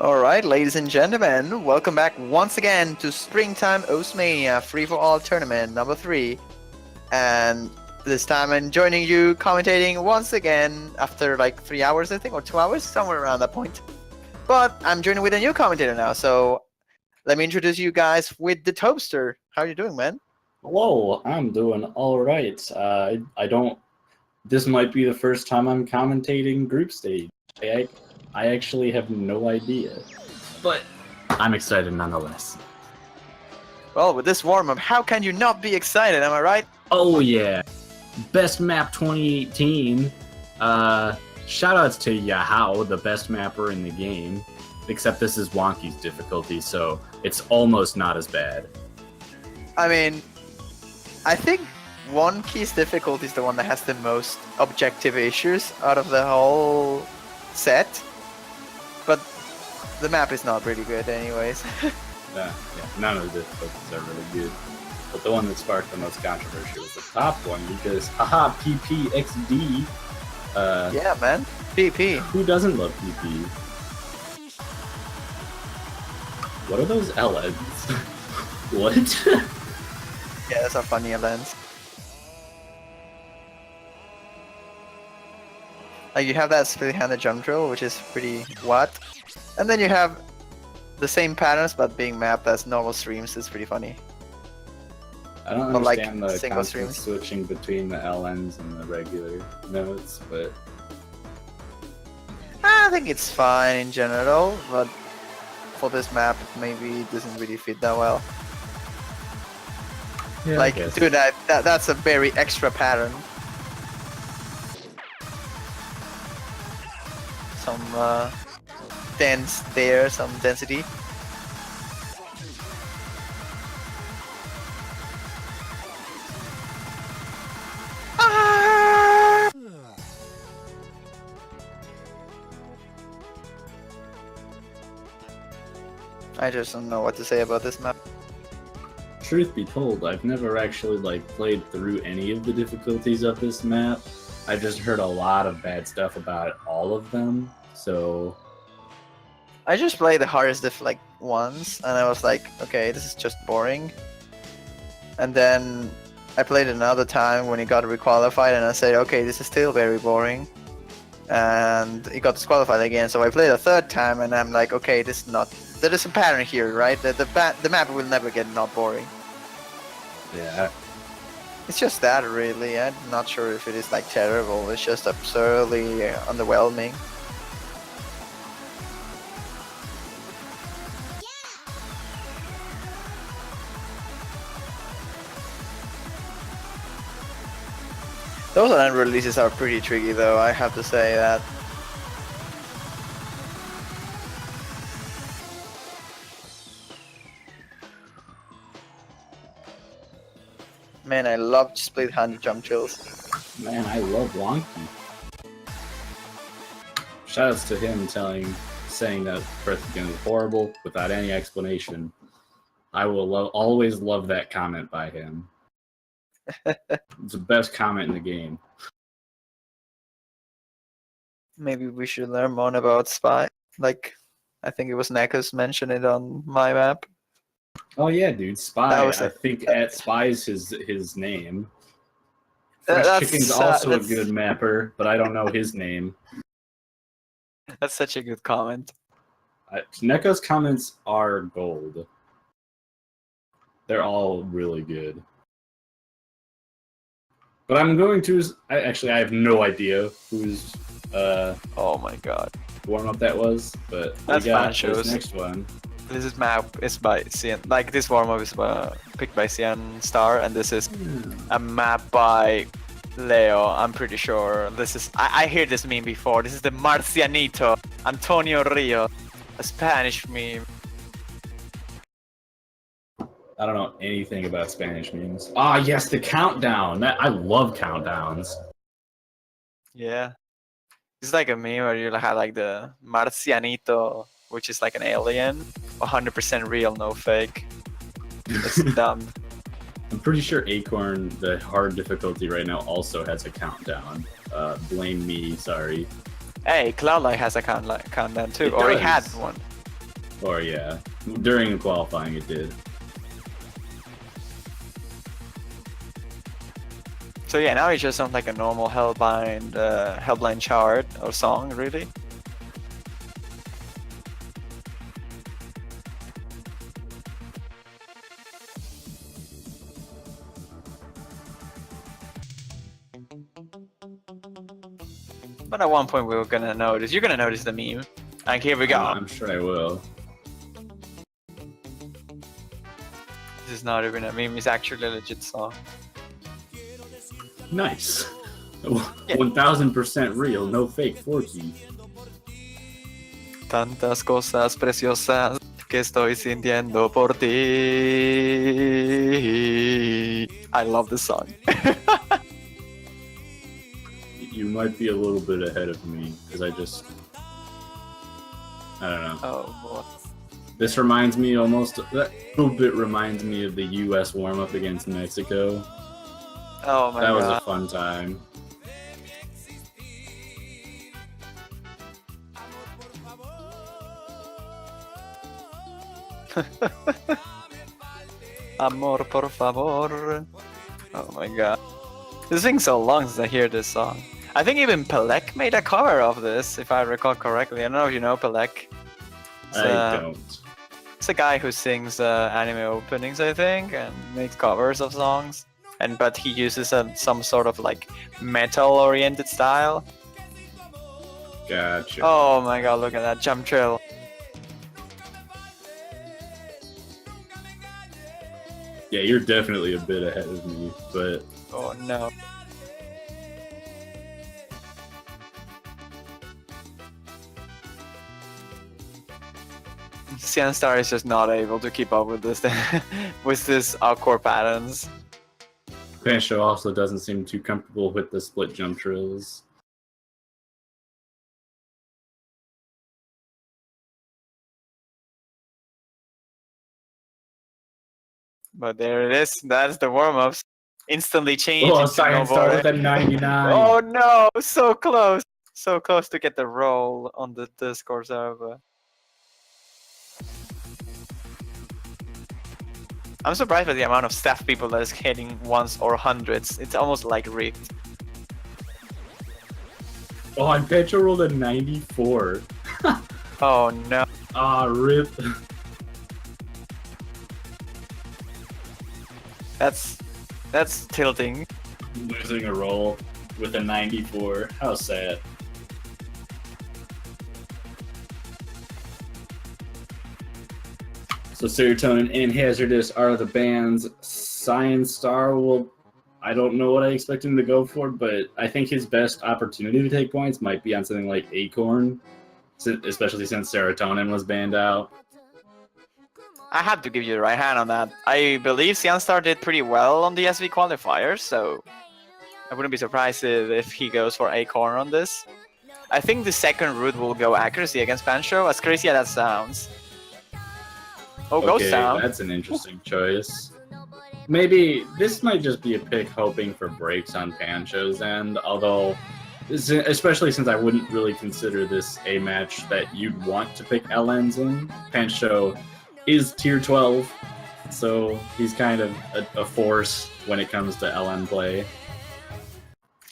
Alright, ladies and gentlemen, welcome back once again to Springtime Mania Free-for-All Tournament number 3. And this time I'm joining you commentating once again after like 3 hours, I think, or 2 hours, somewhere around that point. But I'm joining with a new commentator now, so let me introduce you guys with the Toaster. How are you doing, man? Hello, I'm doing all right. I don't. This might be the first time I'm commentating group stage. I actually have no idea, but I'm excited nonetheless. Well, with this warm-up, how can you not be excited, am I right? Oh yeah, best map 2018. Shoutouts to Yahoo, the best mapper in the game. Except this is Wonky's difficulty, so it's almost not as bad. I mean, I think One Key's difficulty is the one that has the most objective issues out of the whole set, but the map is not really good anyways. Yeah, none of the difficulties are really good. But the one that sparked the most controversy was the top one because, haha, PPXD. Yeah, man. PP. Who doesn't love PP? What are those LNs? What? Yeah, that's a funny lens. Like, you have that split-handed jump drill, which is pretty what? And then you have the same patterns, but being mapped as normal streams is pretty funny. I don't But, like, understand the single constant streams. switching between the LNs and the regular notes, but I think it's fine in general, but for this map, maybe it doesn't really fit that well. yeah, Like, dude, that's a very extra pattern. Some dense there, some density. Ah! I just don't know what to say about this map. Truth be told, I've never actually played through any of the difficulties of this map. I've just heard a lot of bad stuff about all of them, so I just played the hardest diff like once, and I was like, okay, this is just boring. And then I played another time when it got requalified, and I said, okay, this is still very boring. And it got disqualified again, so I played a third time, and I'm like, okay, this is not. There is a pattern here, right? The map will never get not boring. yeah. It's just that, really. I'm not sure if it is like terrible. It's just absurdly underwhelming. Those land releases are pretty tricky, though. I have to say that. Man, I love split-handed jump drills. Man, I love Wonky. Shoutouts to him saying that Breath of the Game is horrible without any explanation. I will always love that comment by him. It's the best comment in the game. Maybe we should learn more about Spy. Like, I think it was Nekos mentioned it on my map. Oh yeah, dude, Spy. That was I think at Spy's his name. Fresh Chicken's also a good mapper, but I don't know his name. That's such a good comment. Neko's comments are gold. They're all really good. But I'm going to. I have no idea whose Oh my god. warm-up that was, but That's we got fan shows. this next one. This map is by Cian. Like, this warm-up is picked by Cian Star, and this is a map by Leo. I'm pretty sure. This is. I heard this meme before. This is the Marcianito, Antonio Rio, a Spanish meme. I don't know anything about Spanish memes. Ah, yes, the countdown. I love countdowns. Yeah. It's like a meme where you have like the Marcianito, which is like an alien, 100% real, no fake. It's dumb. I'm pretty sure Acorn, the hard difficulty right now, also has a countdown. Blame me, sorry. Hey, Cloudlight has a countdown too, It or he does. had one. Or yeah, during qualifying it did. So yeah, now it just sounds like a normal Hellblind chart or song, really. But at one point we were gonna notice. You're gonna notice the meme. And here we go. I'm sure I will. This is not even a meme. It's actually a legit song. Nice. Yeah. 1000% real, no fake 4G. Tantas cosas preciosas que estoy sintiendo por ti. I love this song. You might be a little bit ahead of me, because I don't know. Oh boy. This reminds me almost, that little bit reminds me of the US warm-up against Mexico. Oh my god. That was a fun time. Amor por favor. Oh my god. This thing's so long since I hear this song. I think even Pelek made a cover of this, if I recall correctly. I don't know if you know Pelek. I don't. It's a guy who sings anime openings, I think, and makes covers of songs. But he uses some sort of like metal-oriented style. Gotcha. Oh my god, look at that jump trill. Yeah, you're definitely a bit ahead of me, but Oh no. Star is just not able to keep up with this with this awkward patterns. Pancho also doesn't seem too comfortable with the split jump trills. But there it is. That's the warm-ups. Instantly change Oh, into Science Star snowboarding. with a 99. Oh no, so close. So close to get the roll on the Discord server. I'm surprised by the amount of staff people that is hitting ones or hundreds. It's almost like rigged. Oh, and Pancho rolled a 94. Oh no. Ah, rip. That's tilting. Losing a roll with a 94. How sad. So Serotonin and Hazardous are the bands. Science Star will... I don't know what I expect him to go for, but I think his best opportunity to take points might be on something like Acorn, especially since Serotonin was banned out. I have to give you the right hand on that. I believe Star did pretty well on the SV qualifiers, so I wouldn't be surprised if he goes for Acorn on this. I think the second route will go accuracy against Pancho, as crazy as that sounds. Oh, Okay, Ghost Sound. that's an interesting choice. Maybe this might just be a pick hoping for breaks on Pancho's end, although, especially since I wouldn't really consider this a match that you'd want to pick LNs in. Pancho is tier 12, so he's kind of a force when it comes to LN play.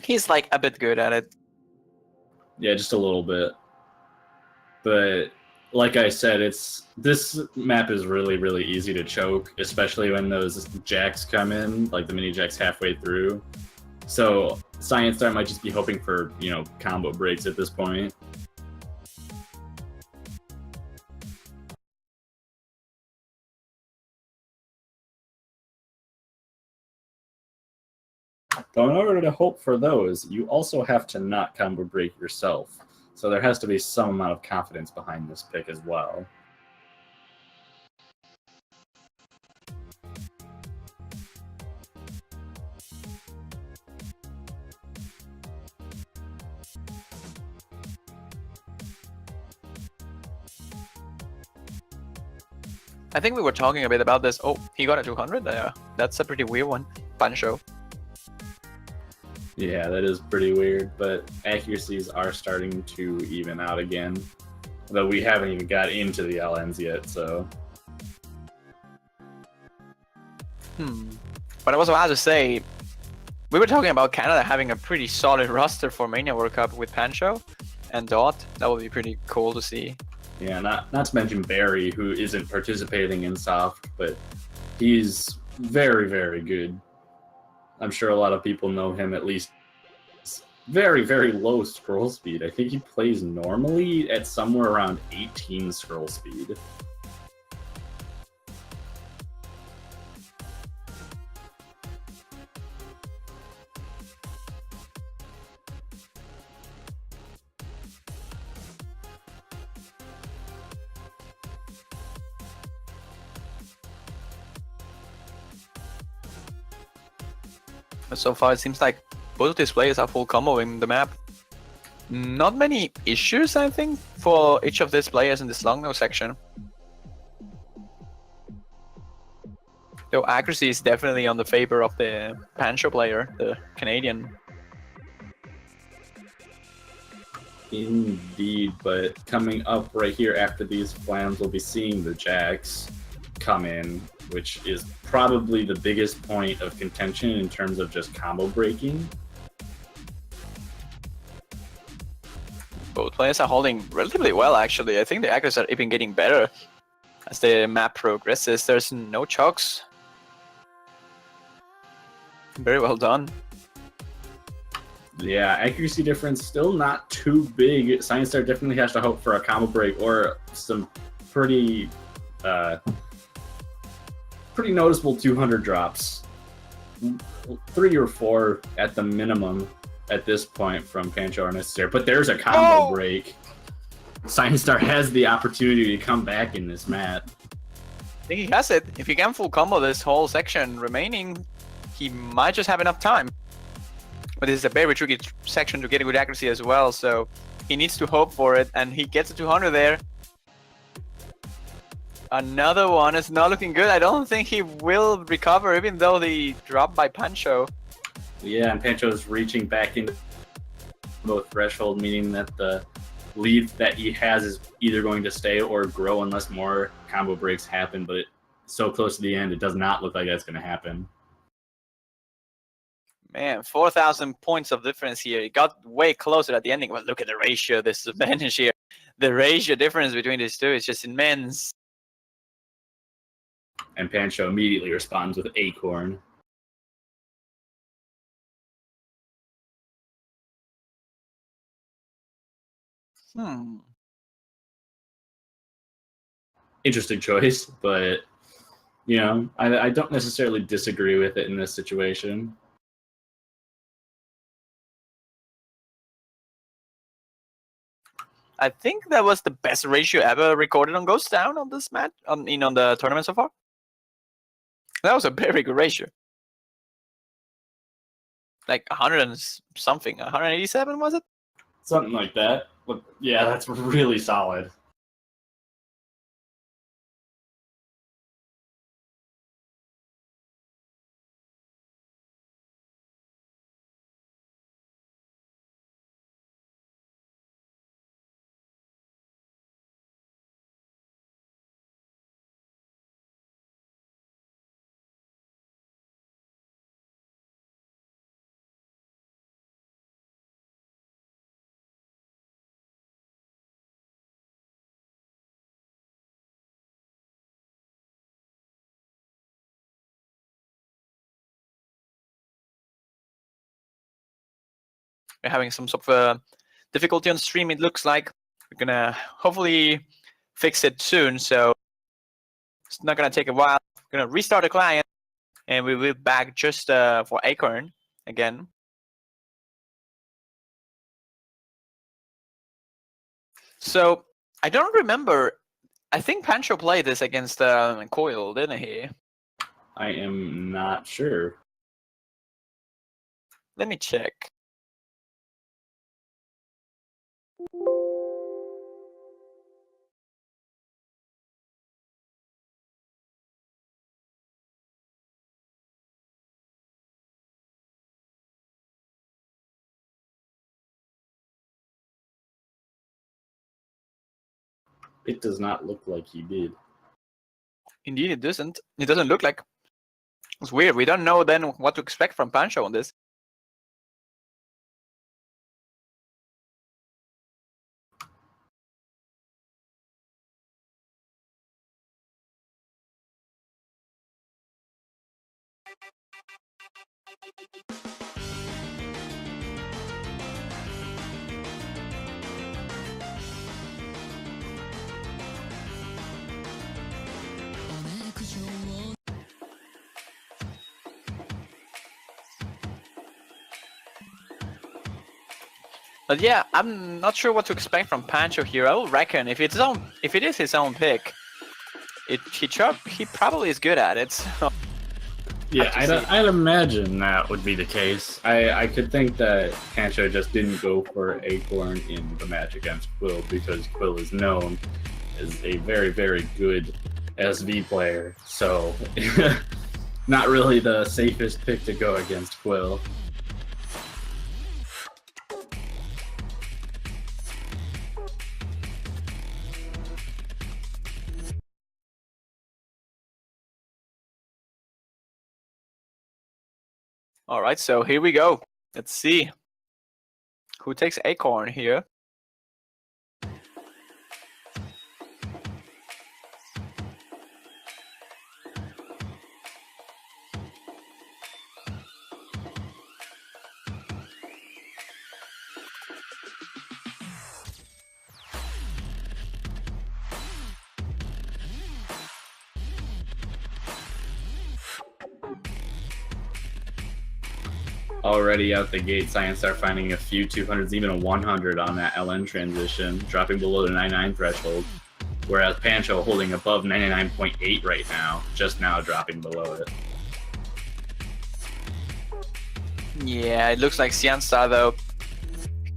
He's like a bit good at it. Yeah, just a little bit. But like I said, this map is really, really easy to choke, especially when those jacks come in, like the mini jacks halfway through. So Science Star might just be hoping for, combo breaks at this point. Though in order to hope for those, you also have to not combo break yourself. So there has to be some amount of confidence behind this pick as well. I think we were talking a bit about this. Oh, he got a 200 there. That's a pretty weird one. Pancho. Yeah, that is pretty weird, but accuracies are starting to even out again. Though we haven't even got into the LNs yet, so. But I was about to say, we were talking about Canada having a pretty solid roster for Mania World Cup with Pancho and Dot. That would be pretty cool to see. Yeah, not to mention Barry, who isn't participating in Soft, but he's very, very good. I'm sure a lot of people know him at least. Very, very low scroll speed. I think he plays normally at somewhere around 18 scroll speed. But so far, it seems like both of these players are full comboing the map. Not many issues, I think, for each of these players in this long no section. Though accuracy is definitely on the favor of the Pancho player, the Canadian. Indeed, but coming up right here after these flams, we'll be seeing the Jacks come in, which is probably the biggest point of contention in terms of just combo breaking. Both players are holding relatively well, actually. I think the accuracy are even getting better as the map progresses. There's no chokes. Very well done. Yeah, accuracy difference still not too big. Science Star definitely has to hope for a combo break or some pretty noticeable 200 drops. 3 or 4 at the minimum at this point from Pancho are necessary. But there's a combo break. Science Star has the opportunity to come back in this match. I think he has it. If he can full combo this whole section remaining, he might just have enough time. But this is a very tricky section to get a good accuracy as well, so he needs to hope for it, and he gets a 200 there. Another one is not looking good. I don't think he will recover, even though the drop by Pancho. Yeah, and Pancho's reaching back into both threshold, meaning that the lead that he has is either going to stay or grow unless more combo breaks happen, but so close to the end, it does not look like that's going to happen. Man, 4,000 points of difference here. It got way closer at the ending. But look at the ratio, this advantage here. The ratio difference between these two is just immense. And Pancho immediately responds with Acorn. Interesting choice, but you know, I don't necessarily disagree with it in this situation. I think that was the best ratio ever recorded on Ghost Town on this match, on the tournament so far. That was a very good ratio. Like 100 and something, 187 was it? Something like that. But yeah, that's really solid. We're having some sort of difficulty on stream, it looks like. We're gonna hopefully fix it soon, so it's not gonna take a while. We're gonna restart the client, and we will be back just for Acorn again. So I don't remember. I think Pancho played this against Coil, didn't he? I am not sure. Let me check. It does not look like he did. Indeed, it doesn't. It doesn't look like. It's weird. We don't know then what to expect from Pancho on this. But yeah, I'm not sure what to expect from Pancho here. I will reckon if it is his own pick, he probably is good at it. So Yeah, I'd imagine that would be the case. I could think that Pancho just didn't go for Acorn in the match against Quill because Quill is known as a very, very good SV player. So, not really the safest pick to go against Quill. all right, so here we go. Let's see who takes Acorn here. Already out the gate, Science are finding a few 200s, even a 100 on that LN transition, dropping below the 99 threshold. Whereas Pancho holding above 99.8 right now, just now dropping below it. Yeah, it looks like Sianstar though,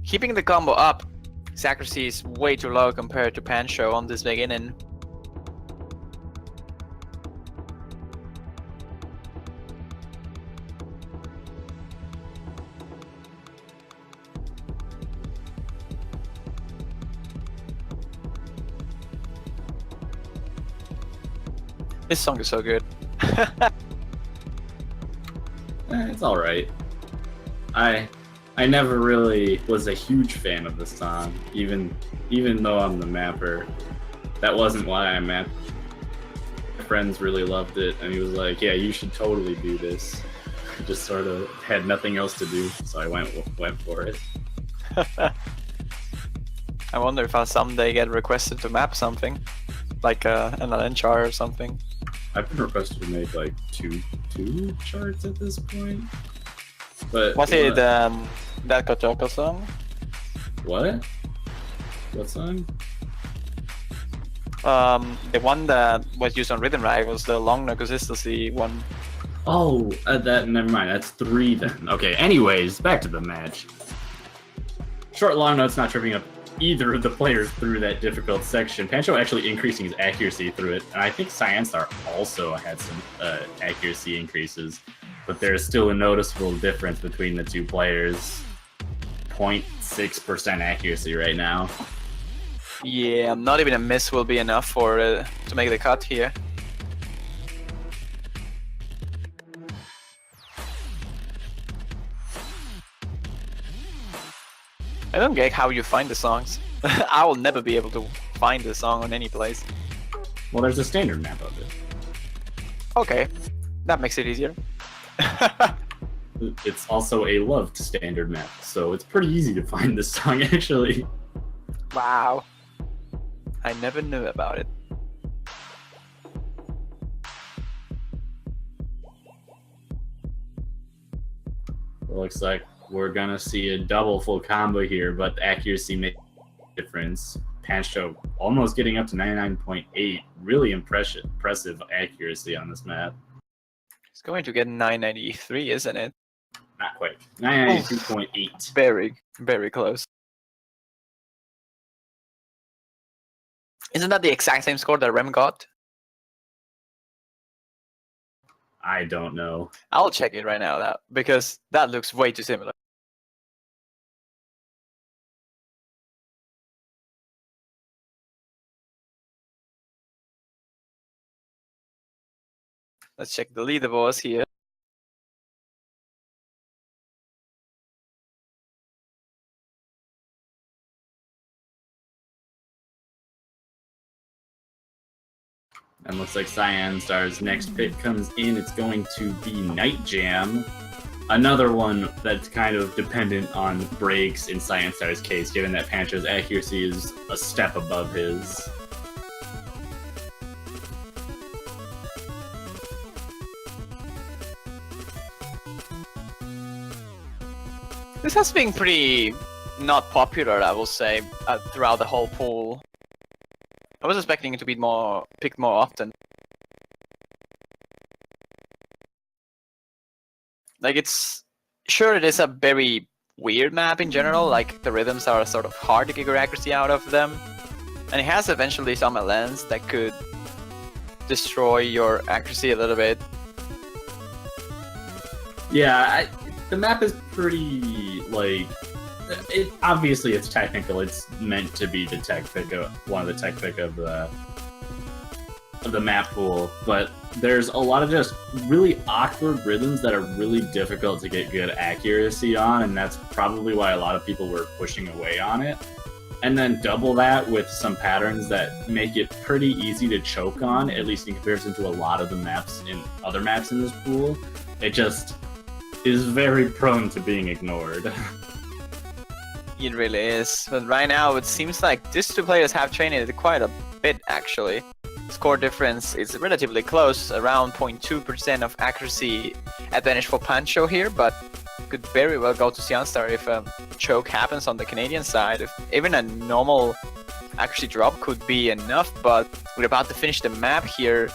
keeping the combo up. His accuracy is way too low compared to Pancho on this beginning. This song is so good. It's all right. I never really was a huge fan of the song, even though I'm the mapper. That wasn't why I mapped. My friends really loved it, and he was like, "Yeah, you should totally do this." I just sort of had nothing else to do, so I went for it. I wonder if I'll someday get requested to map something, like an LN char or something. I've been requested to make like two charts at this point. But Was it that Kotoko song? What? What song? The one that was used on Rhythm Rag was the long no consistency one. Oh, that never mind. That's 3 then. Okay. Anyways, back to the match. Short long notes not tripping up either of the players through that difficult section. Pancho actually increasing his accuracy through it, and I think Cyanstar also had some accuracy increases, but there's still a noticeable difference between the two players. 0.6% accuracy right now. Yeah, not even a miss will be enough for to make the cut here. I don't get how you find the songs. I will never be able to find the song on any place. Well, there's a standard map of it. Okay, that makes it easier. It's also a loved standard map, so it's pretty easy to find this song actually. Wow. I never knew about it. Looks like we're gonna see a double full combo here, but the accuracy makes a difference. Pancho almost getting up to 99.8. Really impressive accuracy on this map. It's going to get 993, isn't it? Not quite. 992.8. Very, very close. Isn't that the exact same score that Rem got? I don't know. I'll check it right now, because that looks way too similar. Let's check the leaderboards here. And looks like Cyan Star's next pick comes in. It's going to be Night Jam. Another one that's kind of dependent on breaks in Cyan Star's case, given that Pancho's accuracy is a step above his. This has been pretty not popular, I will say, throughout the whole pool. I was expecting it to be picked more often. Like, it's sure it is a very weird map in general. Like, the rhythms are sort of hard to get your accuracy out of them, and it has eventually some elements that could destroy your accuracy a little bit. Yeah, the map is pretty like. Obviously, it's technical. It's meant to be the tech pick of one of the tech pick of the map pool, but there's a lot of just really awkward rhythms that are really difficult to get good accuracy on, and that's probably why a lot of people were pushing away on it. And then double that with some patterns that make it pretty easy to choke on, at least in comparison to a lot of the maps in other maps in this pool. It just is very prone to being ignored. It really is, but right now it seems like these two players have trained it quite a bit actually. Score difference is relatively close, around 0.2% of accuracy advantage for Pancho here, but could very well go to Cyanstar if a choke happens on the Canadian side. If even a normal accuracy drop could be enough, but we're about to finish the map here,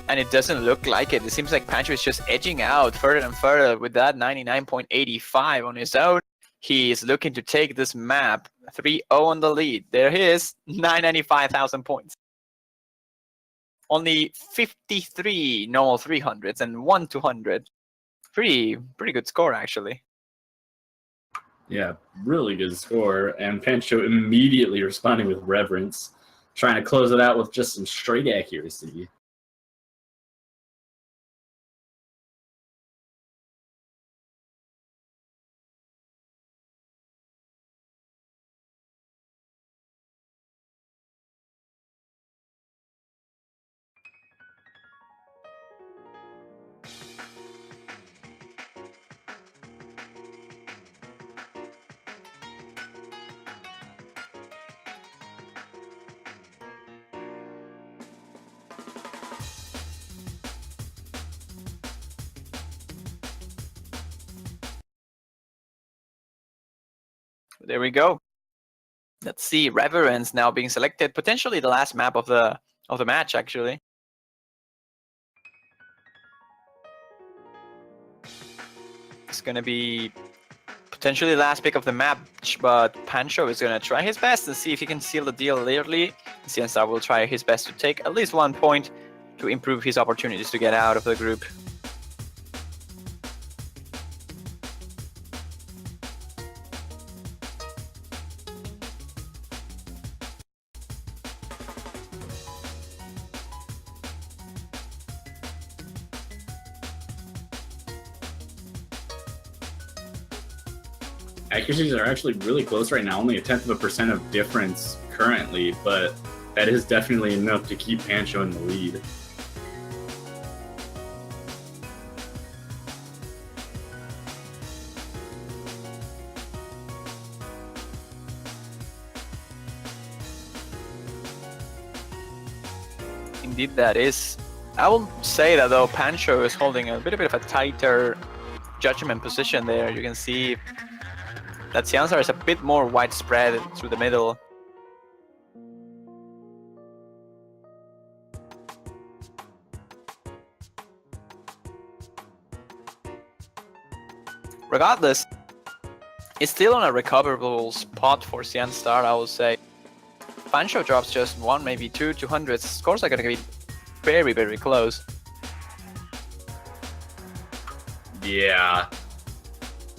and it doesn't look like it. It seems like Pancho is just edging out further and further with that 99.85 on his own. He is looking to take this map 3-0 on the lead. There he is, 995,000 points. Only 53 normal 300s and 1 200. Pretty good score actually. Yeah, really good score. And Pancho immediately responding with reverence, trying to close it out with just some straight accuracy. There we go. Let's see, Reverence now being selected, potentially the last map of the match actually. It's gonna be potentially the last pick of the match, but Pancho is gonna try his best and see if he can seal the deal early. Cyanstar will try his best to take at least 1 point to improve his opportunities to get out of the group. Accuracies are actually really close right now, only 0.1% of difference currently, but that is definitely enough to keep Pancho in the lead. Indeed that is. I will say that though Pancho is holding a bit of a tighter judgment position there. You can see that Cyanstar is a bit more widespread through the middle. Regardless, it's still on a recoverable spot for Cyanstar, I will say. Pancho drops just 1, maybe 2 200s. Scores are gonna be very close. Yeah.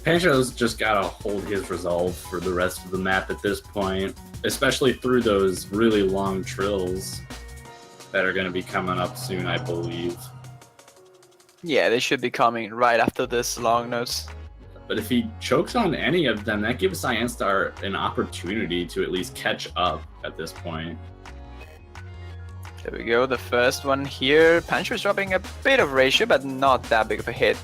Pancho's just gotta hold his resolve for the rest of the map at this point, especially through those really long trills that are gonna be coming up soon, I believe. Yeah, they should be coming right after this long notes. But if he chokes on any of them, that gives Cyan Star an opportunity to at least catch up at this point. There we go, the first one here. Pancho's dropping a bit of ratio, but not that big of a hit.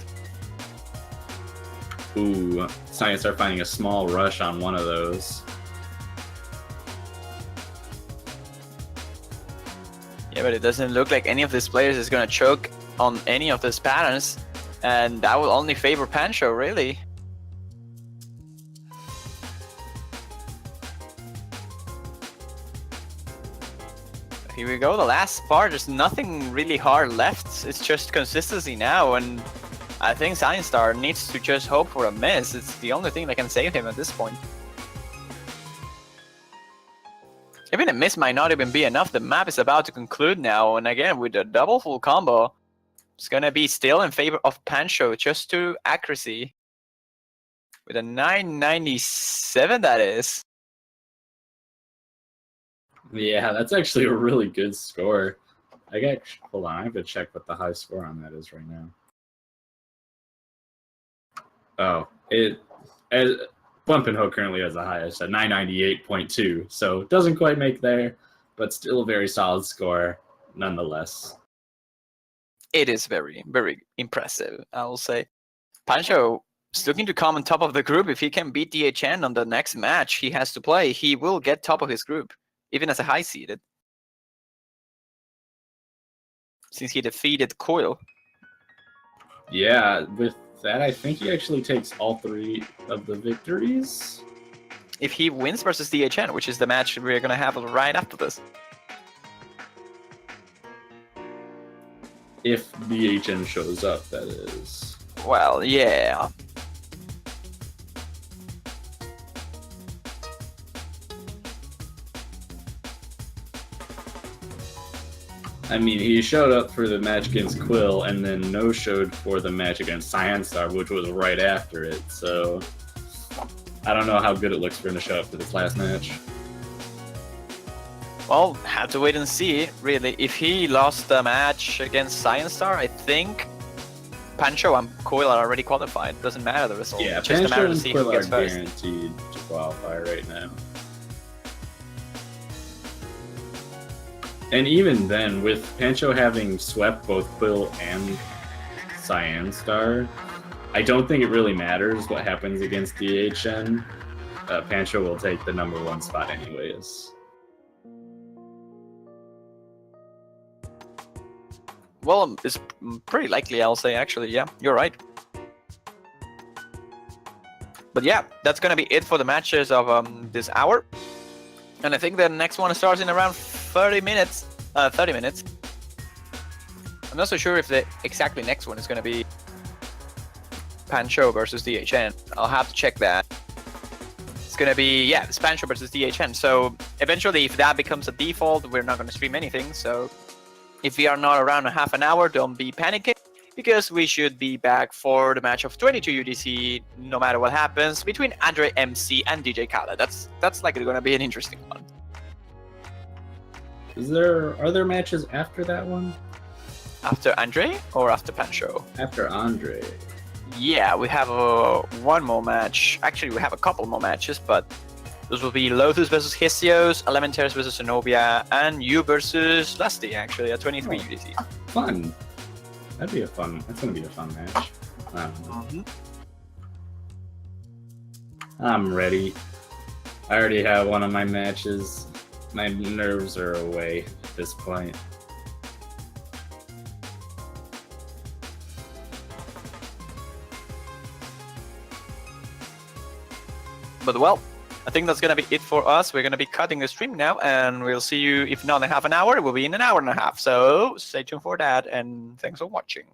Ooh, Cyan Star finding a small rush on one of those. Yeah, but it doesn't look like any of these players is gonna choke on any of these patterns, and that will only favor Pancho, really. Here we go, the last part. There's nothing really hard left. It's just consistency now, and I think Cyan Star needs to just hope for a miss. It's the only thing that can save him at this point. Even a miss might not even be enough. The map is about to conclude now, and again, with a double full combo, it's gonna be still in favor of Pancho, just to accuracy. With a 997, that is. Yeah, that's actually a really good score. Hold on, I have to check what the high score on that is right now. Oh, Bumpin' Ho currently has the highest at 998.2, so it doesn't quite make there, but still a very solid score nonetheless. It is very, very impressive, I will say. Pancho is looking to come on top of the group. If he can beat DHN on the next match he has to play, he will get top of his group, even as a high seeded. Since he defeated Coil. Yeah, with that, I think he actually takes all 3 of the victories. If he wins versus DHN, which is the match we're going to have right after this. If DHN shows up, that is. Well, yeah. I mean, he showed up for the match against Quill and then no-showed for the match against Cyan Star, which was right after it, so I don't know how good it looks for him to show up for this last match. Well, have to wait and see, really. If he lost the match against Cyan Star, I think Pancho and Coil are already qualified. Doesn't matter the result. Yeah, it's just a matter Pancho to and see who Quill are gets first. guaranteed to qualify right now. And even then, with Pancho having swept both Quill and Cyan Star, I don't think it really matters what happens against DHN. Pancho will take the #1 spot anyways. Well, it's pretty likely, I'll say, actually. Yeah, you're right. But yeah, that's gonna be it for the matches of this hour. And I think the next one starts in around 30 minutes. 30 minutes. I'm not so sure if the exactly next one is going to be Pancho versus DHN. I'll have to check that. It's going to be, yeah, it's Pancho versus DHN. So eventually, if that becomes a default, we're not going to stream anything. So if we are not around a half an hour, don't be panicking, because we should be back for the match of 22 UDC, no matter what happens, between Andre MC and DJ Khaled. That's likely going to be an interesting one. Are there matches after that one? After Andre or after Pancho? After Andre. Yeah, we have one more match. Actually, we have a couple more matches, but those will be Lotus versus Hesios, Elementaires versus Zenobia, and you versus Lusty, actually, at 23 UDC. Fun. That's gonna be a fun match. I'm ready. I already have one of my matches. My nerves are away at this point. But well, I think that's gonna be it for us. We're gonna be cutting the stream now, and we'll see you, if not in half an hour, it will be in an hour and a half. So stay tuned for that, and thanks for watching.